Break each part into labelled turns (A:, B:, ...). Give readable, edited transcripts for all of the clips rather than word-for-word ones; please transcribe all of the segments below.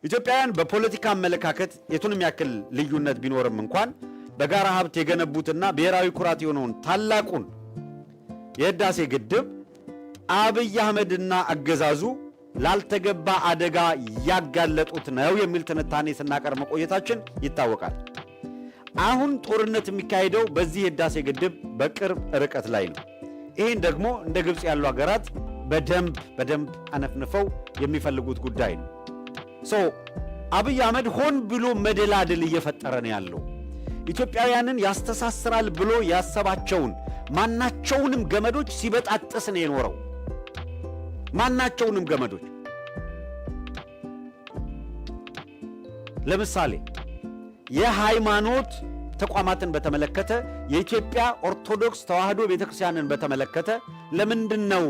A: ኢትዮጵያውያን በፖለቲካ አመለካከት የቱንም ያክል ልዩነት ቢኖርም እንኳን በጋራ ሀብት የገነቡትና ብሔራዊ ኩራት የሆነውን ታላቁን የህዳሴ ግድብ አብይ አህመድና አገዛዙ ላልተገባ አደጋ ያጋለጡት ነው የሚል ትንታኔ ስናቀርብ መቆየታችን ይታወቃል። አሁን ጦርነት የሚካሄደው በዚህ የህዳሴ ግድብ በቅርብ ርቀት ላይ ነው። ይህን ደግሞ እንደ ግብፅ ያሉ ሀገራት በደንብ አነፍንፈው የሚፈልጉት ጉዳይ ነው። አብይ አህመድ ሆን ብሎ መደላድል እየፈጠረ ነው ያለው። ኢትዮጵያውያንን ያስተሳስራል ብሎ ያሰባቸውን ማናቸውንም ገመዶች ሲበጣጥስ ነው የኖረው። ማናቸውንም ገመዶች ለምሳሌ የሃይማኖት ተቋማትን በተመለከተ የኢትዮጵያ ኦርቶዶክስ ተዋሕዶ ቤተክርስቲያንን በተመለከተ ለምንድነው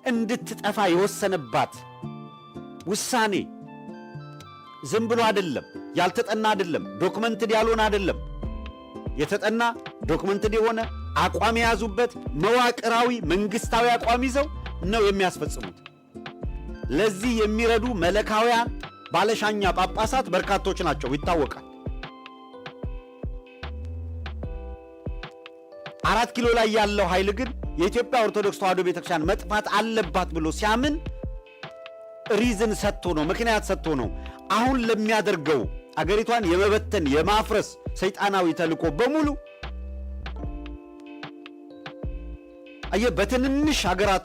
A: እንድትጠፋ የወሰነባት ውሳኔ? ዝም ብሎ አይደለም፣ ያልተጠና አይደለም፣ ዶክመንትድ ያልሆነ አይደለም። የተጠና ዶክመንትድ የሆነ አቋም የያዙበት መዋቅራዊ መንግስታዊ አቋም ይዘው ነው የሚያስፈጽሙት። ለዚህ የሚረዱ መለካውያን ባለሻኛ ጳጳሳት በርካቶች ናቸው፣ ይታወቃል። 4 ኪሎ ላይ ያለው ኃይል ግን የኢትዮጵያ ኦርቶዶክስ ተዋሕዶ ቤተክርስቲያን መጥፋት አለባት ብሎ ሲያምን ሪዝን ሰጥቶ ነው፣ ምክንያት ሰጥቶ ነው አሁን ለሚያደርገው አገሪቷን የመበተን የማፍረስ ሰይጣናዊ ተልእኮ በሙሉ በትንንሽ ሀገራት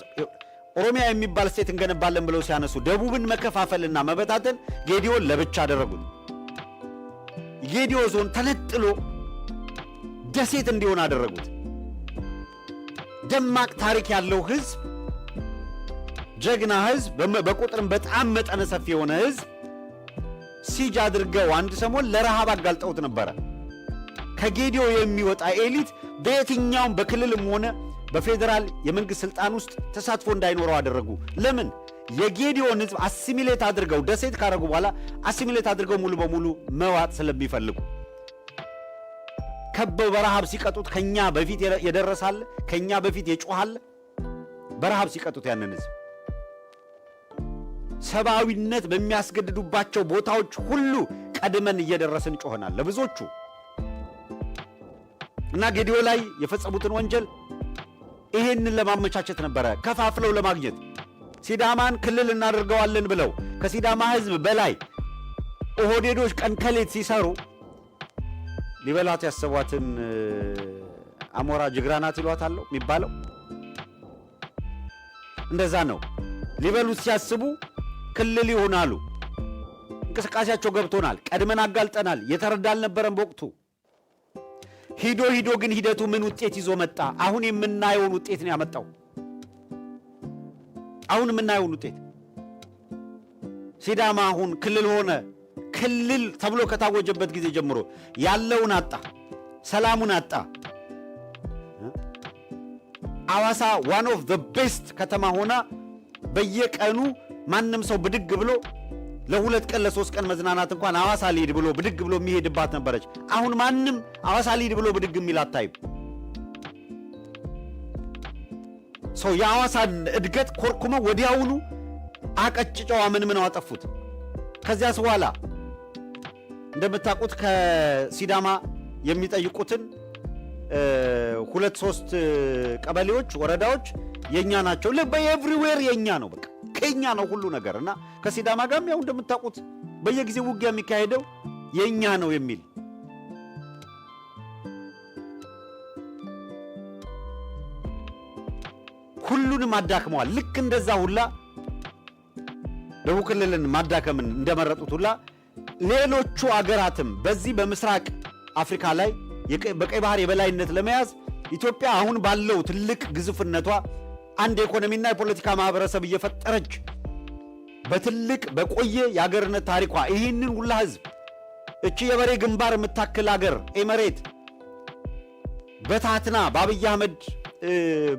A: ኦሮሚያ የሚባል ስቴት እንገነባለን ብለው ሲያነሱ ደቡብን መከፋፈልና መበታተን ጌዲዮን ለብቻ አደረጉት። ጌዲዮ ዞን ተነጥሎ ደሴት እንዲሆን አደረጉት። ደማቅ ታሪክ ያለው ህዝብ፣ ጀግና ህዝብ፣ በቁጥርም በጣም መጠነ ሰፊ የሆነ ህዝብ ሲጅ አድርገው አንድ ሰሞን ለረሃብ አጋልጠውት ነበረ። ከጌዲዮ የሚወጣ ኤሊት በየትኛውም በክልልም ሆነ በፌዴራል የመንግስት ስልጣን ውስጥ ተሳትፎ እንዳይኖረው አደረጉ። ለምን? የጌዲዮን ህዝብ አሲሚሌት አድርገው ደሴት ካረጉ በኋላ አሲሚሌት አድርገው ሙሉ በሙሉ መዋጥ ስለሚፈልጉ ከበው በረሃብ ሲቀጡት ከኛ በፊት የደረሳል፣ ከኛ በፊት የጮሃል። በረሃብ ሲቀጡት ያንን ህዝብ ሰብአዊነት በሚያስገድዱባቸው ቦታዎች ሁሉ ቀድመን እየደረስን ጮኸናል ለብዙዎቹ። እና ጌዲዮ ላይ የፈጸሙትን ወንጀል ይሄንን ለማመቻቸት ነበረ፣ ከፋፍለው ለማግኘት ሲዳማን ክልል እናደርገዋለን ብለው ከሲዳማ ህዝብ በላይ ኦህዴዶች ቀንከሌት ሲሰሩ ሊበላት ያሰቧትን አሞራ ጅግራናት ይሏታል የሚባለው እንደዛ ነው። ሊበሉት ሲያስቡ ክልል ይሆናሉ። እንቅስቃሴያቸው ገብቶናል፣ ቀድመን አጋልጠናል፣ የተረዳ አልነበረም በወቅቱ። ሂዶ ግን ሂደቱ ምን ውጤት ይዞ መጣ? አሁን የምናየውን ውጤት ነው ያመጣው። አሁን የምናየውን ውጤት ሲዳማ አሁን ክልል ሆነ። ክልል ተብሎ ከታወጀበት ጊዜ ጀምሮ ያለውን አጣ፣ ሰላሙን አጣ። አዋሳ ዋን ኦፍ ዘ ቤስት ከተማ ሆና በየቀኑ ማንም ሰው ብድግ ብሎ ለ2 ቀን ለ3 ቀን መዝናናት እንኳን አዋሳ ሊሄድ ብሎ ብድግ ብሎ የሚሄድባት ነበረች። አሁን ማንም አዋሳ ሊሄድ ብሎ ብድግ የሚል አታይም። ሰው የአዋሳን እድገት ኮርኩመው ወዲያውኑ አቀጭጨው አመንምነው አጠፉት። ከዚያስ በኋላ እንደምታውቁት ከሲዳማ የሚጠይቁትን 2-3 ቀበሌዎች፣ ወረዳዎች የኛ ናቸው። በኤቭሪዌር የኛ ነው፣ በቃ ከኛ ነው ሁሉ ነገር። እና ከሲዳማ ጋርም ያው እንደምታውቁት በየጊዜው ውጊያ የሚካሄደው የኛ ነው የሚል ሁሉንም አዳክመዋል። ልክ እንደዛ ሁላ ደቡብ ክልልን ማዳከምን እንደመረጡት ሁላ ሌሎቹ አገራትም በዚህ በምስራቅ አፍሪካ ላይ በቀይ ባህር የበላይነት ለመያዝ ኢትዮጵያ አሁን ባለው ትልቅ ግዙፍነቷ አንድ የኢኮኖሚና የፖለቲካ ማህበረሰብ እየፈጠረች በትልቅ በቆየ የአገርነት ታሪኳ ይህንን ሁላ ህዝብ እቺ የበሬ ግንባር የምታክል አገር ኤመሬት በታትና በአብይ አህመድ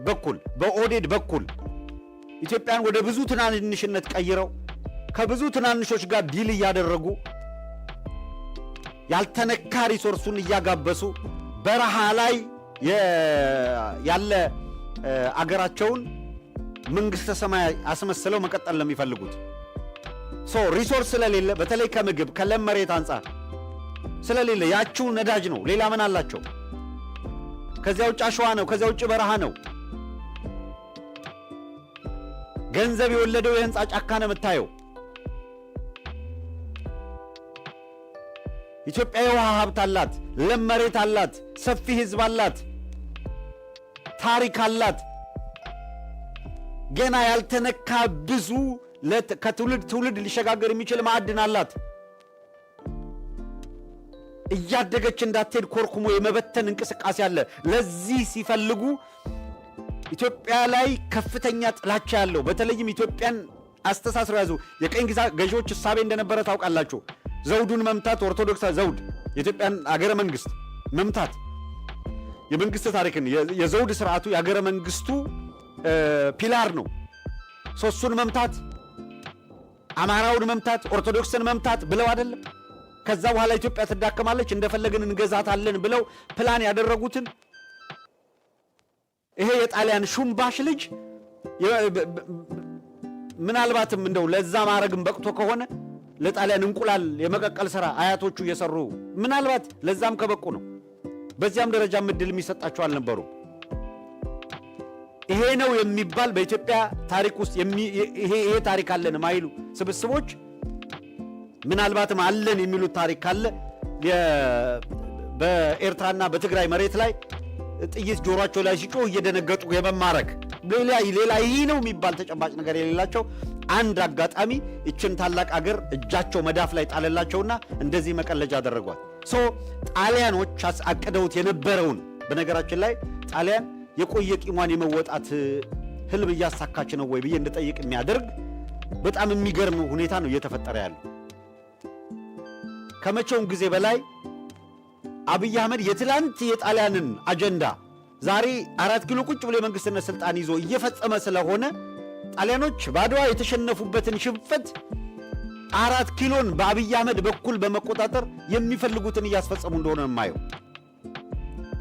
A: በኩል በኦህዴድ በኩል ኢትዮጵያን ወደ ብዙ ትናንሽነት ቀይረው ከብዙ ትናንሾች ጋር ዲል እያደረጉ ያልተነካ ሪሶርሱን እያጋበሱ በረሃ ላይ ያለ አገራቸውን መንግስተ ሰማይ አስመስለው መቀጠል ለሚፈልጉት ሪሶርስ ስለሌለ በተለይ ከምግብ ከለም መሬት አንጻር ስለሌለ ያቺው ነዳጅ ነው። ሌላ ምን አላቸው? ከዚያ ውጭ አሸዋ ነው። ከዚያ ውጭ በረሃ ነው። ገንዘብ የወለደው የህንፃ ጫካ ነው የምታየው። ኢትዮጵያ የውሃ ሀብት አላት፣ ለም መሬት አላት፣ ሰፊ ህዝብ አላት፣ ታሪክ አላት። ገና ያልተነካ ብዙ ከትውልድ ትውልድ ሊሸጋገር የሚችል ማዕድን አላት። እያደገች እንዳትሄድ ኮርኩሞ የመበተን እንቅስቃሴ አለ። ለዚህ ሲፈልጉ ኢትዮጵያ ላይ ከፍተኛ ጥላቻ ያለው በተለይም ኢትዮጵያን አስተሳስረው ያዙ የቀኝ ገዢዎች እሳቤ እንደነበረ ታውቃላችሁ። ዘውዱን መምታት፣ ኦርቶዶክስ ዘውድ የኢትዮጵያን አገረ መንግስት መምታት፣ የመንግስት ታሪክን የዘውድ ስርዓቱ የአገረ መንግስቱ ፒላር ነው። ሶስቱን መምታት፣ አማራውን መምታት፣ ኦርቶዶክስን መምታት ብለው አይደለም። ከዛ በኋላ ኢትዮጵያ ትዳከማለች እንደፈለግን እንገዛታለን ብለው ፕላን ያደረጉትን ይሄ የጣሊያን ሹምባሽ ልጅ ምናልባትም እንደው ለዛ ማረግም በቅቶ ከሆነ ለጣሊያን እንቁላል የመቀቀል ሥራ አያቶቹ እየሰሩ ምናልባት ለዛም ከበቁ ነው። በዚያም ደረጃ ምድል የሚሰጣቸው አልነበሩ። ይሄ ነው የሚባል በኢትዮጵያ ታሪክ ውስጥ ይሄ ታሪክ አለን ማይሉ ስብስቦች ምናልባትም አለን የሚሉት ታሪክ ካለ በኤርትራና በትግራይ መሬት ላይ ጥይት ጆሮአቸው ላይ ሲጮህ እየደነገጡ የመማረክ ሌላ ይህ ነው የሚባል ተጨባጭ ነገር የሌላቸው አንድ አጋጣሚ እችን ታላቅ አገር እጃቸው መዳፍ ላይ ጣለላቸውና እንደዚህ መቀለጃ አደረጓት። ጣሊያኖች አቅደውት የነበረውን በነገራችን ላይ ጣሊያን የቆየ ቂሟን የመወጣት ህልም እያሳካች ነው ወይ ብዬ እንድጠይቅ የሚያደርግ በጣም የሚገርም ሁኔታ ነው እየተፈጠረ ያለው። ከመቼውም ጊዜ በላይ አብይ አህመድ የትላንት የጣሊያንን አጀንዳ ዛሬ 4 ኪሎ ቁጭ ብሎ የመንግስትነት ስልጣን ይዞ እየፈጸመ ስለሆነ ጣሊያኖች ባድዋ የተሸነፉበትን ሽንፈት 4 ኪሎን በአብይ አህመድ በኩል በመቆጣጠር የሚፈልጉትን እያስፈጸሙ እንደሆነ የማየው።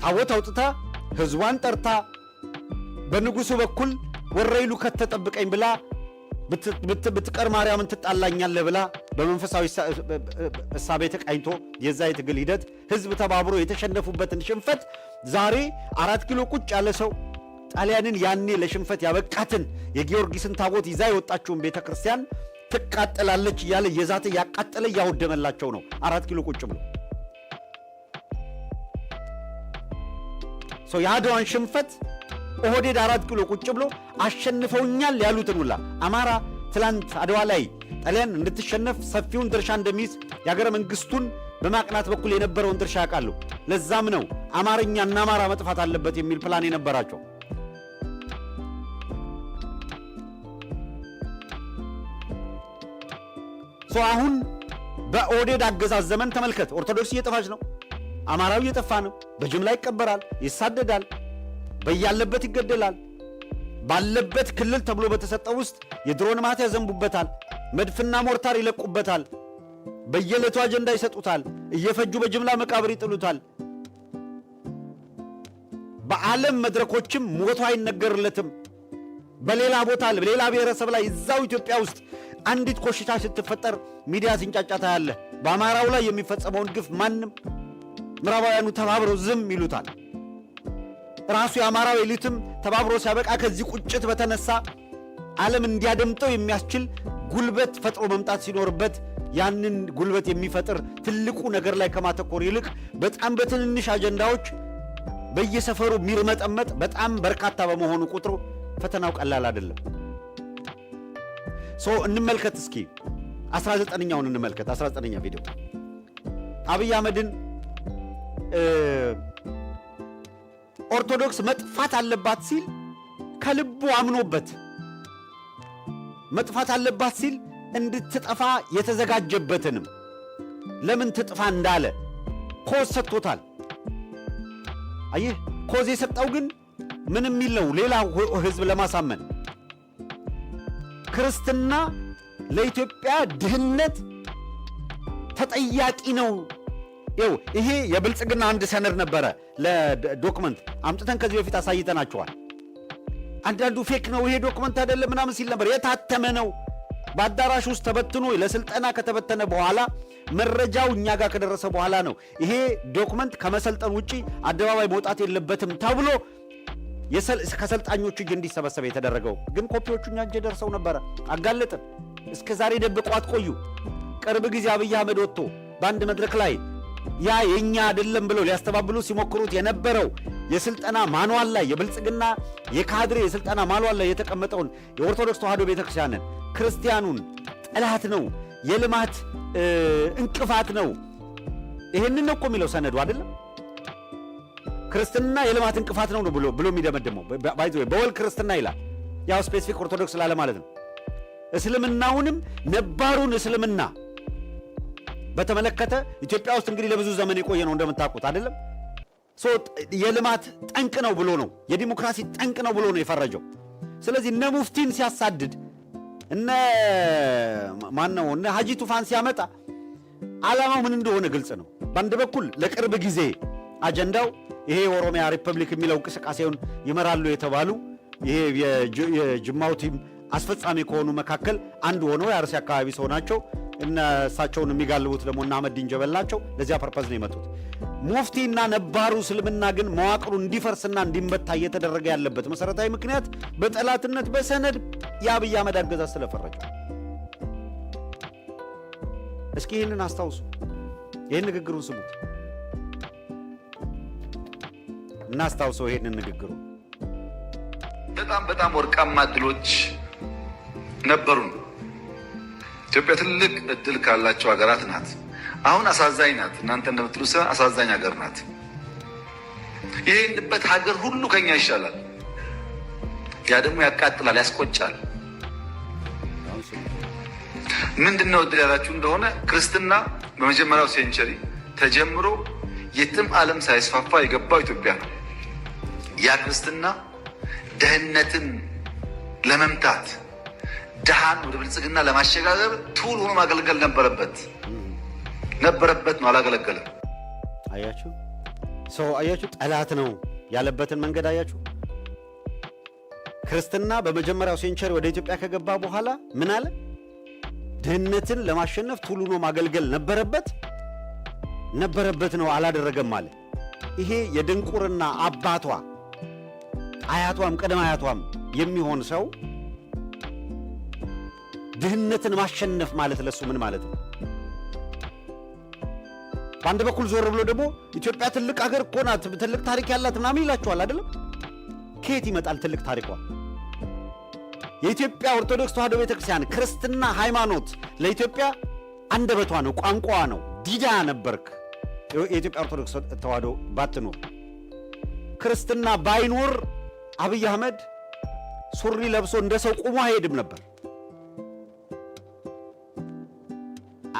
A: ታቦት አውጥታ ህዝቧን ጠርታ በንጉሱ በኩል ወረይሉ ከተጠብቀኝ ብላ ብትቀር ማርያምን ትጣላኛለህ ብላ በመንፈሳዊ እሳቤ ተቃኝቶ የዛ የትግል ሂደት ህዝብ ተባብሮ የተሸነፉበትን ሽንፈት ዛሬ 4 ኪሎ ቁጭ ያለ ሰው ጣሊያንን ያኔ ለሽንፈት ያበቃትን የጊዮርጊስን ታቦት ይዛ የወጣችውን ቤተ ክርስቲያን ትቃጠላለች እያለ የዛተ ያቃጠለ ያወደመላቸው ነው 4 ኪሎ ቁጭ ብሎ። የአድዋን ሽንፈት ኦህዴድ 4 ኪሎ ቁጭ ብሎ አሸንፈውኛል ያሉትን ሁላ አማራ ትላንት አድዋ ላይ ጣሊያን እንድትሸነፍ ሰፊውን ድርሻ እንደሚይዝ የሀገረ መንግስቱን በማቅናት በኩል የነበረውን ድርሻ ያውቃሉ። ለዛም ነው አማርኛና አማራ መጥፋት አለበት የሚል ፕላን የነበራቸው። አሁን በኦህዴድ አገዛዝ ዘመን ተመልከት፣ ኦርቶዶክስ እየጠፋች ነው፣ አማራው እየጠፋ ነው፣ በጅምላ ይቀበራል፣ ይሳደዳል፣ በያለበት ይገደላል። ባለበት ክልል ተብሎ በተሰጠው ውስጥ የድሮን ማት ያዘንቡበታል፣ መድፍና ሞርታር ይለቁበታል፣ በየዕለቱ አጀንዳ ይሰጡታል፣ እየፈጁ በጅምላ መቃብር ይጥሉታል። በዓለም መድረኮችም ሞቶ አይነገርለትም። በሌላ ቦታ በሌላ ብሔረሰብ ላይ እዛው ኢትዮጵያ ውስጥ አንዲት ኮሽታ ስትፈጠር ሚዲያ ሲንጫጫታ ያለ በአማራው ላይ የሚፈጸመውን ግፍ ማንም ምዕራባውያኑ ተባብረው ዝም ይሉታል። ራሱ የአማራው ኤሊትም ተባብሮ ሲያበቃ ከዚህ ቁጭት በተነሳ ዓለም እንዲያደምጠው የሚያስችል ጉልበት ፈጥሮ መምጣት ሲኖርበት ያንን ጉልበት የሚፈጥር ትልቁ ነገር ላይ ከማተኮር ይልቅ በጣም በትንንሽ አጀንዳዎች በየሰፈሩ ሚርመጠመጥ በጣም በርካታ በመሆኑ ቁጥሩ ፈተናው ቀላል አይደለም። እንመልከት እስኪ 19ኛውን እንመልከት። 19ኛ ቪዲዮ አብይ አህመድን ኦርቶዶክስ መጥፋት አለባት ሲል ከልቡ አምኖበት መጥፋት አለባት ሲል እንድትጠፋ የተዘጋጀበትንም ለምን ትጥፋ እንዳለ ኮዝ ሰጥቶታል። አየህ፣ ኮዝ የሰጠው ግን ምን የሚል ነው? ሌላ ህዝብ ለማሳመን ክርስትና ለኢትዮጵያ ድህነት ተጠያቂ ነው። ይሄ የብልጽግና አንድ ሰነድ ነበረ ለዶክመንት አምጥተን ከዚህ በፊት አሳይተናቸዋል። አንዳንዱ ፌክ ነው ይሄ ዶክመንት አይደለም ምናምን ሲል ነበር። የታተመ ነው። በአዳራሽ ውስጥ ተበትኖ ለስልጠና ከተበተነ በኋላ መረጃው እኛ ጋር ከደረሰ በኋላ ነው ይሄ ዶክመንት ከመሰልጠን ውጪ አደባባይ መውጣት የለበትም ተብሎ ከሰልጣኞቹ እጅ እንዲሰበሰብ የተደረገው። ግን ኮፒዎቹ እኛ እጅ ደርሰው ነበረ፣ አጋለጥን። እስከ ዛሬ ደብቀዋት ቆዩ። ቅርብ ጊዜ አብይ አህመድ ወጥቶ በአንድ መድረክ ላይ ያ የኛ አይደለም ብለው ሊያስተባብሉ ሲሞክሩት የነበረው የስልጠና ማንዋል ላይ የብልጽግና የካድሬ የስልጠና ማንዋል ላይ የተቀመጠውን የኦርቶዶክስ ተዋሕዶ ቤተክርስቲያንን ክርስቲያኑን ጠላት ነው፣ የልማት እንቅፋት ነው፣ ይሄንን ነው እኮ የሚለው ሰነዱ አይደለም። ክርስትና የልማት እንቅፋት ነው ብሎ የሚደመድመው ባይዘ በወል ክርስትና ይላል። ያው ስፔሲፊክ ኦርቶዶክስ ላለ ማለት ነው። እስልምናውንም ነባሩን እስልምና በተመለከተ ኢትዮጵያ ውስጥ እንግዲህ ለብዙ ዘመን የቆየ ነው እንደምታውቁት አይደለም። የልማት ጠንቅ ነው ብሎ ነው፣ የዲሞክራሲ ጠንቅ ነው ብሎ ነው የፈረጀው። ስለዚህ እነ ሙፍቲን ሲያሳድድ እነ ሀጂ ቱፋን ሲያመጣ ዓላማው ምን እንደሆነ ግልጽ ነው። በአንድ በኩል ለቅርብ ጊዜ አጀንዳው ይሄ የኦሮሚያ ሪፐብሊክ የሚለው እንቅስቃሴውን ይመራሉ የተባሉ ይሄ የጅማው ቲም አስፈጻሚ ከሆኑ መካከል አንዱ ሆነው የአርሲ አካባቢ ሰው ናቸው። እሳቸውን የሚጋልቡት ደግሞ እነ አህመድ ዲንጀበል ናቸው። ለዚያ ፐርፐዝ ነው የመጡት። ሙፍቲና ነባሩ እስልምና ግን መዋቅሩ እንዲፈርስና እንዲመታ እየተደረገ ያለበት መሰረታዊ ምክንያት በጠላትነት በሰነድ የአብይ አህመድ አገዛዝ ስለፈረጀው። እስኪ ይህንን አስታውሱ፣ ይህን ንግግሩን ስሙት፣ እናስታውሰው ይህንን ንግግሩ።
B: በጣም ወርቃማ እድሎች ነበሩን። ኢትዮጵያ ትልቅ እድል ካላቸው ሀገራት ናት። አሁን አሳዛኝ ናት። እናንተ እንደምትሉት አሳዛኝ ሀገር ናት። ይሄንበት ሀገር ሁሉ ከኛ ይሻላል። ያ ደግሞ ያቃጥላል፣ ያስቆጫል። ምንድነው እድል ያላችሁ እንደሆነ ክርስትና በመጀመሪያው ሴንቸሪ ተጀምሮ የትም ዓለም ሳይስፋፋ የገባው ኢትዮጵያ ነው። ያ ክርስትና ድህነትን ለመምታት ድሃን ወደ ብልጽግና ለማሸጋገር ቱል ሆኖ ማገልገል ነበረበት ነው። አላገለገለም።
A: አያችሁ አያችሁ፣ ጠላት ነው ያለበትን መንገድ አያችሁ። ክርስትና በመጀመሪያው ሴንቸሪ ወደ ኢትዮጵያ ከገባ በኋላ ምን አለ? ድህነትን ለማሸነፍ ቱል ሆኖ ማገልገል ነበረበት ነው፣ አላደረገም አለ። ይሄ የድንቁርና አባቷ አያቷም ቅድመ አያቷም የሚሆን ሰው ድህነትን ማሸነፍ ማለት ለሱ ምን ማለት ነው? በአንድ በኩል ዞር ብሎ ደግሞ ኢትዮጵያ ትልቅ ሀገር እኮ ናት፣ ትልቅ ታሪክ ያላት ምናምን ይላችኋል አይደለም? ከየት ይመጣል ትልቅ ታሪኳ? የኢትዮጵያ ኦርቶዶክስ ተዋሕዶ ቤተክርስቲያን ክርስትና ሃይማኖት ለኢትዮጵያ አንደበቷ ነው፣ ቋንቋዋ ነው። ዲዳ ነበርክ የኢትዮጵያ ኦርቶዶክስ ተዋሕዶ ባትኖር፣ ክርስትና ባይኖር አብይ አህመድ ሱሪ ለብሶ እንደ ሰው ቁሞ አይሄድም ነበር።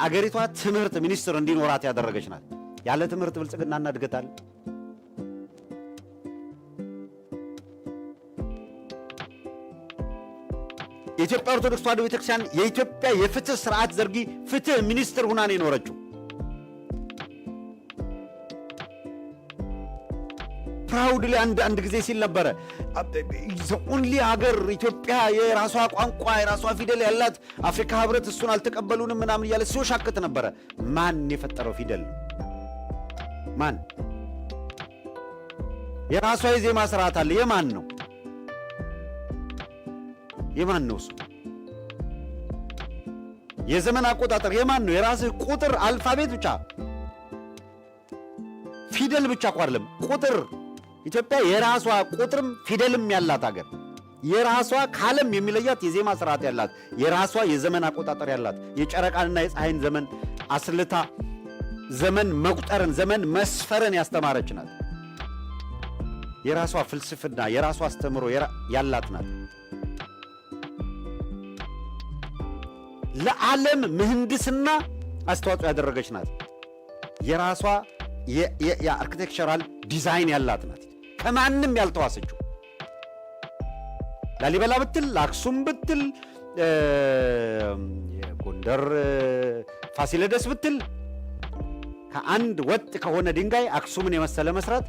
A: አገሪቷ ትምህርት ሚኒስትር እንዲኖራት ያደረገች ናት። ያለ ትምህርት ብልጽግናና እድገት አለ? የኢትዮጵያ ኦርቶዶክስ ተዋሕዶ ቤተክርስቲያን የኢትዮጵያ የፍትህ ስርዓት ዘርጊ ፍትህ ሚኒስትር ሁና ነው የኖረችው። ፕራውድሊ አንድ ጊዜ ሲል ነበረ ኦንሊ ሀገር ኢትዮጵያ የራሷ ቋንቋ የራሷ ፊደል ያላት አፍሪካ ህብረት እሱን አልተቀበሉንም ምናምን እያለ ሲሻክት ነበረ። ማን የፈጠረው ፊደል? ማን? የራሷ የዜማ ስርዓት አለ። የማን ነው? እሱ? የዘመን አቆጣጠር የማን ነው? የራስህ ቁጥር አልፋቤት ብቻ ፊደል ብቻ እኮ አይደለም ቁጥር። ኢትዮጵያ የራሷ ቁጥርም ፊደልም ያላት ሀገር፣ የራሷ ካለም የሚለያት የዜማ ስርዓት ያላት፣ የራሷ የዘመን አቆጣጠር ያላት፣ የጨረቃንና የፀሐይን ዘመን አስልታ ዘመን መቁጠርን ዘመን መስፈርን ያስተማረች ናት። የራሷ ፍልስፍና የራሷ አስተምሮ ያላት ናት። ለዓለም ምህንድስና አስተዋጽኦ ያደረገች ናት። የራሷ የአርኪቴክቸራል ዲዛይን ያላት ናት። ከማንም ያልተዋሰችው ላሊበላ ብትል፣ አክሱም ብትል፣ የጎንደር ፋሲለደስ ብትል ከአንድ ወጥ ከሆነ ድንጋይ አክሱምን የመሰለ መስራት፣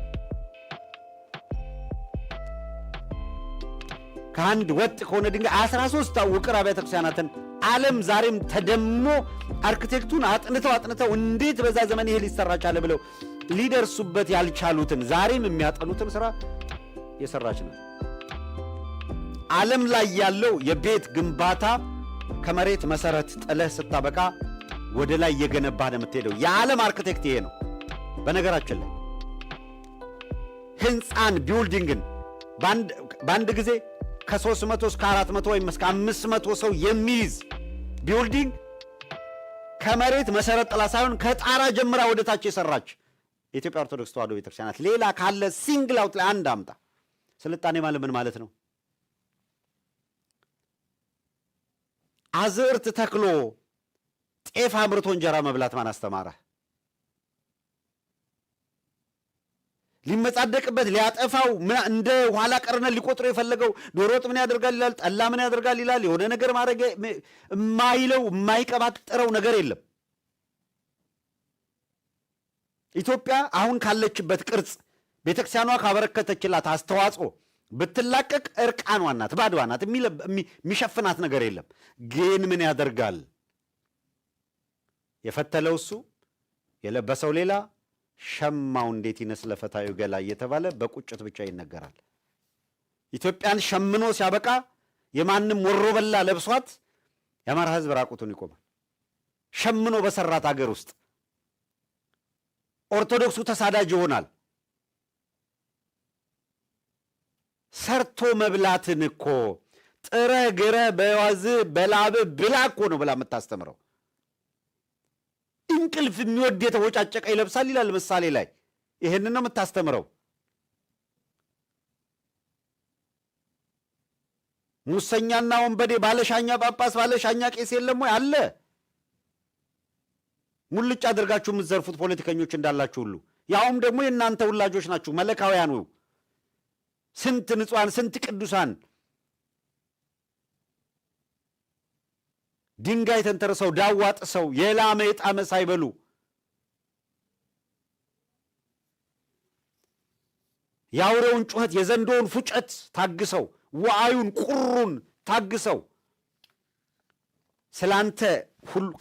A: ከአንድ ወጥ ከሆነ ድንጋይ 13 ውቅር አብያተ ክርስቲያናትን ዓለም ዛሬም ተደሞ አርኪቴክቱን አጥንተው እንዴት በዛ ዘመን ይሄ ሊሰራ ቻለ ብለው ሊደርሱበት ያልቻሉትን ዛሬም የሚያጠኑትን ስራ የሰራች ነው። ዓለም ላይ ያለው የቤት ግንባታ ከመሬት መሰረት ጥለህ ስታበቃ ወደ ላይ እየገነባህ ነው የምትሄደው። የዓለም አርኪቴክት ይሄ ነው። በነገራችን ላይ ህንፃን ቢውልዲንግን በአንድ ጊዜ ከ300 እስከ 400 ወይም እስከ 500 ሰው የሚይዝ ቢውልዲንግ ከመሬት መሰረት ጥላ ሳይሆን ከጣራ ጀምራ ወደ ታች የሰራች የኢትዮጵያ ኦርቶዶክስ ተዋሕዶ ቤተክርስቲያናት። ሌላ ካለ ሲንግል አውት ላይ አንድ አምጣ። ስልጣኔ ማለት ምን ማለት ነው? አዝርት ተክሎ ጤፍ አምርቶ እንጀራ መብላት ማን አስተማረህ? ሊመጻደቅበት ሊያጠፋው እንደ ኋላ ቀርነት ሊቆጥሮ የፈለገው ዶሮ ወጥ ምን ያደርጋል ይላል፣ ጠላ ምን ያደርጋል ይላል። የሆነ ነገር ማድረግ የማይለው የማይቀባጥረው ነገር የለም። ኢትዮጵያ አሁን ካለችበት ቅርጽ ቤተክርስቲያኗ ካበረከተችላት አስተዋጽኦ ብትላቀቅ እርቃኗ ናት፣ ባዶዋ ናት። የሚሸፍናት ነገር የለም። ግን ምን ያደርጋል? የፈተለው እሱ የለበሰው ሌላ፣ ሸማው እንዴት ይነስለ ፈታዩ ገላ እየተባለ በቁጭት ብቻ ይነገራል። ኢትዮጵያን ሸምኖ ሲያበቃ የማንም ወሮበላ ለብሷት የአማራ ሕዝብ ራቁቱን ይቆማል። ሸምኖ በሰራት አገር ውስጥ ኦርቶዶክሱ ተሳዳጅ ይሆናል። ሰርቶ መብላትን እኮ ጥረህ ግረህ በዋዝ በላብ ብላ እኮ ነው ብላ የምታስተምረው። እንቅልፍ የሚወድ የተወጫጨቀ ይለብሳል ይላል ምሳሌ ላይ። ይሄንን ነው የምታስተምረው። ሙሰኛና ወንበዴ፣ ባለሻኛ ጳጳስ፣ ባለሻኛ ቄስ የለም ወይ? አለ። ሙልጭ አድርጋችሁ የምትዘርፉት ፖለቲከኞች እንዳላችሁ ሁሉ ያውም ደግሞ የእናንተ ውላጆች ናችሁ፣ መለካውያኑ። ስንት ንጹሐን ስንት ቅዱሳን ድንጋይ ተንተርሰው ዳዋ ጥሰው የላመ የጣመ ሳይበሉ የአውሬውን ጩኸት የዘንዶውን ፉጨት ታግሰው ዋዩን ቁሩን ታግሰው ስላንተ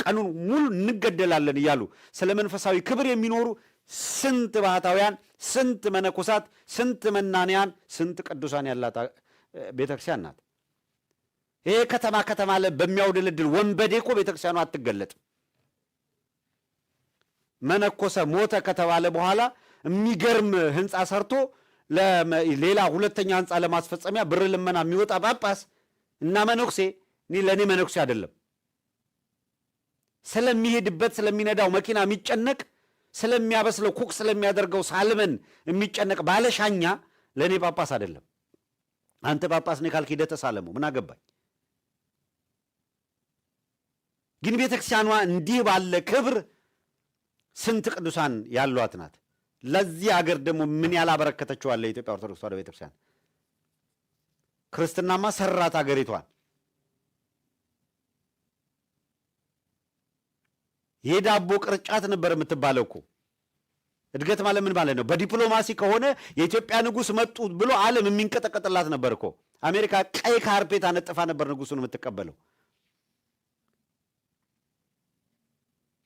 A: ቀኑን ሙሉ እንገደላለን እያሉ ስለ መንፈሳዊ ክብር የሚኖሩ ስንት ባህታውያን፣ ስንት መነኮሳት፣ ስንት መናንያን፣ ስንት ቅዱሳን ያላት ቤተክርስቲያን ናት። ይሄ ከተማ ላይ በሚያውደለድል ወንበዴ እኮ ቤተክርስቲያኑ አትገለጥም። መነኮሰ ሞተ ከተባለ በኋላ የሚገርም ህንፃ ሰርቶ ሌላ ሁለተኛ ህንፃ ለማስፈጸሚያ ብር ልመና የሚወጣ ጳጳስ እና መነኩሴ ለእኔ መነኩሴ አይደለም። ስለሚሄድበት ስለሚነዳው መኪና የሚጨነቅ ስለሚያበስለው ኩክ ስለሚያደርገው ሳልመን የሚጨነቅ ባለሻኛ ለእኔ ጳጳስ አይደለም። አንተ ጳጳስ ነህ ካልክ ሂደህ ተሳለመው፣ ምን አገባኝ። ግን ቤተክርስቲያኗ እንዲህ ባለ ክብር ስንት ቅዱሳን ያሏት ናት። ለዚህ አገር ደግሞ ምን ያላበረከተችው አለ የኢትዮጵያ ኦርቶዶክስ ተዋሕዶ ቤተክርስቲያን። ክርስትናማ ሰራት አገሪቷን። የዳቦ ቅርጫት ነበር የምትባለው እኮ። እድገት ማለት ምን ማለት ነው? በዲፕሎማሲ ከሆነ የኢትዮጵያ ንጉሥ መጡ ብሎ ዓለም የሚንቀጠቀጥላት ነበር እኮ። አሜሪካ ቀይ ካርፔት አነጥፋ ነበር ንጉሱን የምትቀበለው።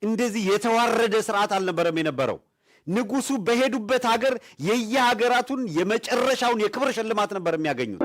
A: እንደዚህ የተዋረደ ስርዓት አልነበረም የነበረው። ንጉሱ በሄዱበት ሀገር የየሀገራቱን የመጨረሻውን የክብር ሽልማት ነበር የሚያገኙት።